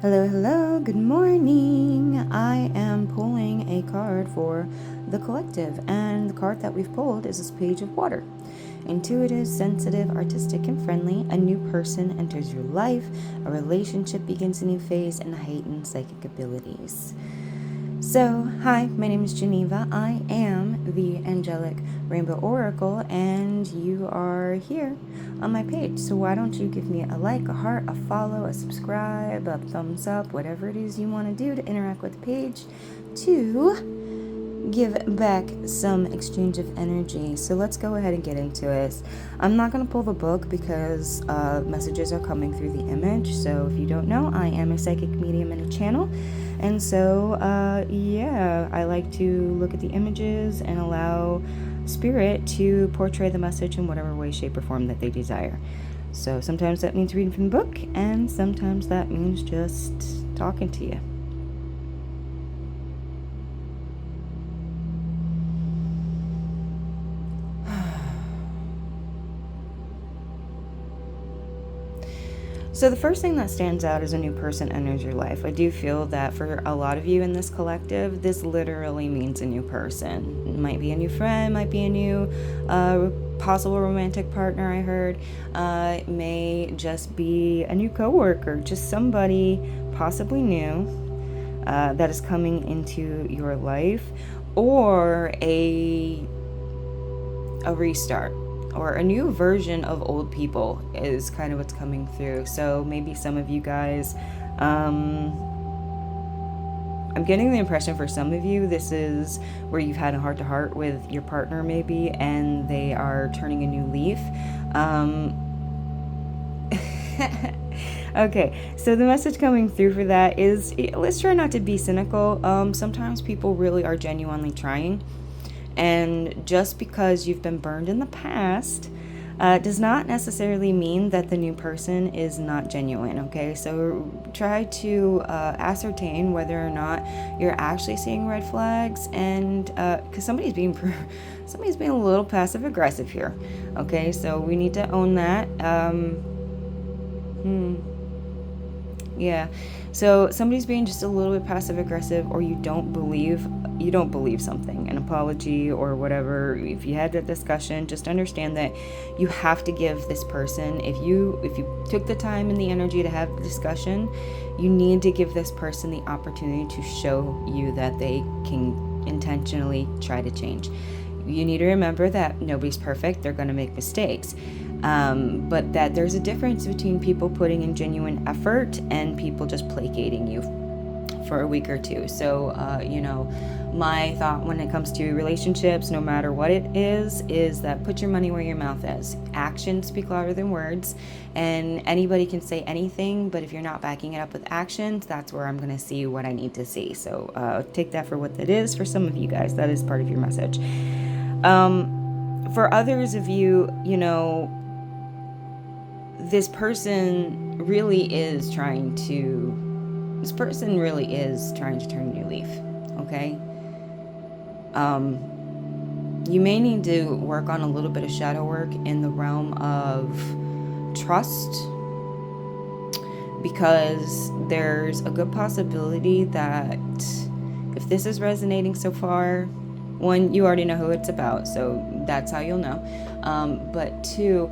Hello, hello, good morning. I am pulling a card for the collective, and the card that we've pulled is this Page of Water. Intuitive, sensitive, artistic, and friendly, a new person enters your life, a relationship begins a new phase, and heightened psychic abilities. So, hi, my name is Geneva. I am the Angelic Rainbow Oracle, and you are here on my page. So, why don't you give me a like, a heart, a follow, a subscribe, a thumbs up, whatever it is you want to do to interact with the page to give back some exchange of energy. So, let's go ahead and get into it. I'm not going to pull the book because messages are coming through the image. So, if you don't know, I am a psychic medium and a channel. And so, I like to look at the images and allow spirit to portray the message in whatever way, shape, or form that they desire. So sometimes that means reading from the book, and sometimes that means just talking to you. So the first thing that stands out is a new person enters your life. I do feel that for a lot of you in this collective, this literally means a new person. It might be a new friend, might be a new possible romantic partner, I heard. It may just be a new coworker, just somebody possibly new that is coming into your life, or a restart or a new version of old people is kind of what's coming through. So maybe some of you guys, I'm getting the impression for some of you, this is where you've had a heart-to-heart with your partner maybe, and they are turning a new leaf. Okay, so the message coming through for that is, let's try not to be cynical. Sometimes people really are genuinely trying. And just because you've been burned in the past does not necessarily mean that the new person is not genuine, okay? So try to ascertain whether or not you're actually seeing red flags, and because somebody's being a little passive aggressive here, okay? So we need to own that. Yeah. So somebody's being just a little bit passive aggressive, or you don't believe something, an apology or whatever. If you had that discussion, just understand that you have to give this person, if you took the time and the energy to have the discussion, you need to give this person the opportunity to show you that they can intentionally try to change. You need to remember that nobody's perfect. They're going to make mistakes. But that there's a difference between people putting in genuine effort and people just placating you for a week or two. So, my thought when it comes to relationships, no matter what it is that put your money where your mouth is. Actions speak louder than words, and anybody can say anything, but if you're not backing it up with actions, that's where I'm going to see what I need to see. So take that for what that is. For some of you guys, that is part of your message. For others of you, this person really is trying to turn a new leaf, okay? You may need to work on a little bit of shadow work in the realm of trust, because there's a good possibility that if this is resonating so far, one, you already know who it's about, so that's how you'll know. But two,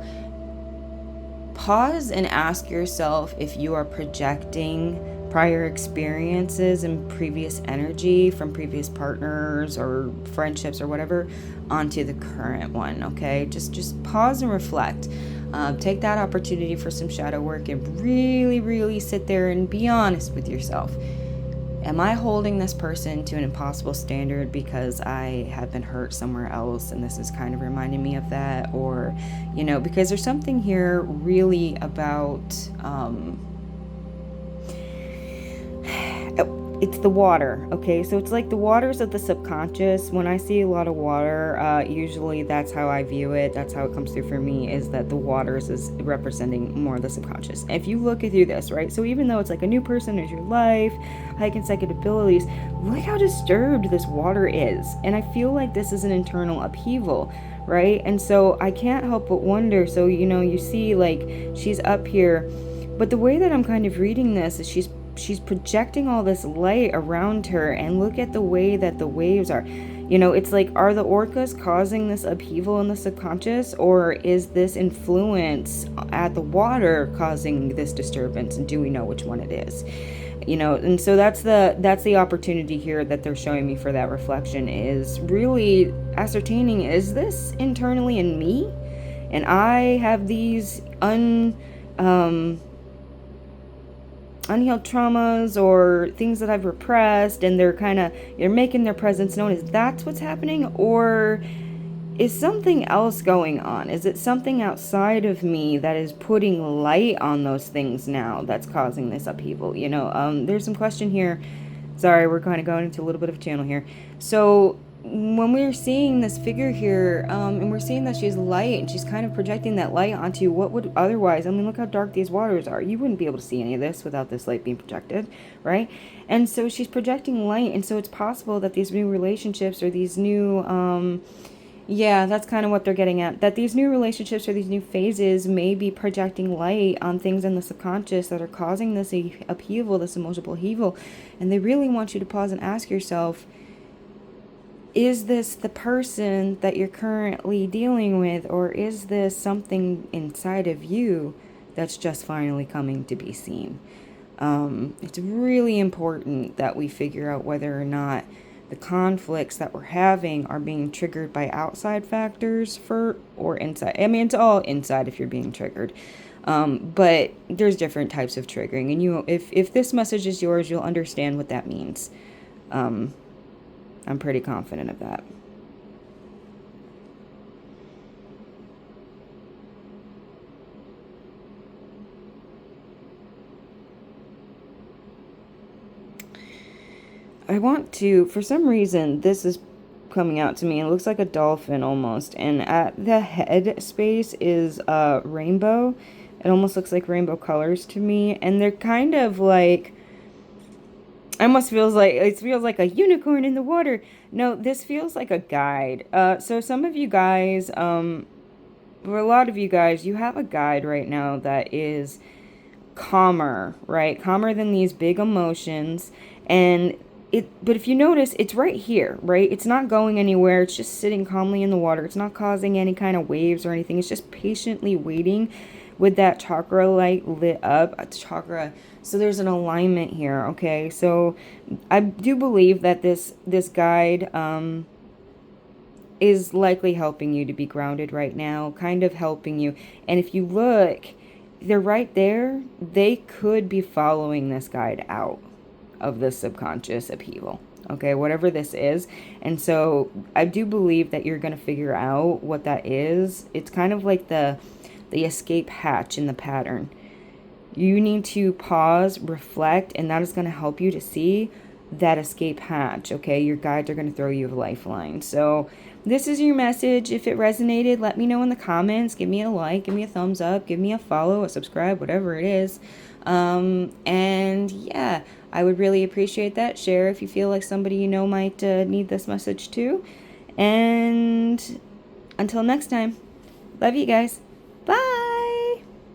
pause and ask yourself if you are projecting prior experiences and previous energy from previous partners or friendships or whatever onto the current one, okay? Just pause and reflect. Take that opportunity for some shadow work and really, really sit there and be honest with yourself. Am I holding this person to an impossible standard because I have been hurt somewhere else and this is kind of reminding me of that? Or, because there's something here really about, it's the water, okay? So it's like the waters of the subconscious. When I see a lot of water, usually that's how I view it. That's how it comes through for me, is that the waters is representing more of the subconscious. If you look through this, right? So even though it's like a new person is your life, heightened psychic abilities, look how disturbed this water is. And I feel like this is an internal upheaval, right? And so I can't help but wonder. So, you see like she's up here, but the way that I'm kind of reading this is she's she's projecting all this light around her, and look at the way that the waves are. You know, it's like, are the orcas causing this upheaval in the subconscious, or is this influence at the water causing this disturbance, and do we know which one it is? You know, and so that's the opportunity here that they're showing me for that reflection, is really ascertaining, is this internally in me, and I have these unhealed traumas or things that I've repressed, and you're making their presence known. Is that's what's happening, or is something else going on? Is it something outside of me that is putting light on those things now that's causing this upheaval? You know, there's some question here. Sorry, we're kind of going into a little bit of channel here. So when we're seeing this figure here, and we're seeing that she's light, and she's kind of projecting that light onto what would otherwise, I mean, look how dark these waters are. You wouldn't be able to see any of this without this light being projected, right? And so she's projecting light, and so it's possible that these new relationships, or these new, yeah, that's kind of what they're getting at. That these new relationships or these new phases may be projecting light on things in the subconscious that are causing this upheaval, this emotional upheaval. And they really want you to pause and ask yourself, is this the person that you're currently dealing with, or is this something inside of you that's just finally coming to be seen? It's really important that we figure out whether or not the conflicts that we're having are being triggered by outside factors or inside. I mean, it's all inside if you're being triggered. But there's different types of triggering, and if this message is yours, you'll understand what that means. I'm pretty confident of that. I want to, for some reason, this is coming out to me. It looks like a dolphin almost. And at the head space is a rainbow. It almost looks like rainbow colors to me. And they're kind of like, almost feels like, it feels like a unicorn in the water. No, this feels like a guide. So some of you guys, for a lot of you guys, you have a guide right now that is calmer, right? Calmer than these big emotions. And but if you notice, it's right here, right? It's not going anywhere. It's just sitting calmly in the water. It's not causing any kind of waves or anything. It's just patiently waiting with that chakra light lit up. A chakra. So there's an alignment here, okay? So I do believe that this guide is likely helping you to be grounded right now, kind of helping you. And if you look, they're right there. They could be following this guide out of the subconscious upheaval, okay, whatever this is. And so I do believe that you're going to figure out what that is. It's kind of like the escape hatch in the pattern. You need to pause, reflect, and that is going to help you to see that escape hatch, okay? Your guides are going to throw you a lifeline. So this is your message. If it resonated, let me know in the comments. Give me a like, give me a thumbs up, give me a follow, a subscribe, whatever it is. And yeah, I would really appreciate that. Share if you feel like somebody you know might need this message too. And until next time, love you guys. Bye.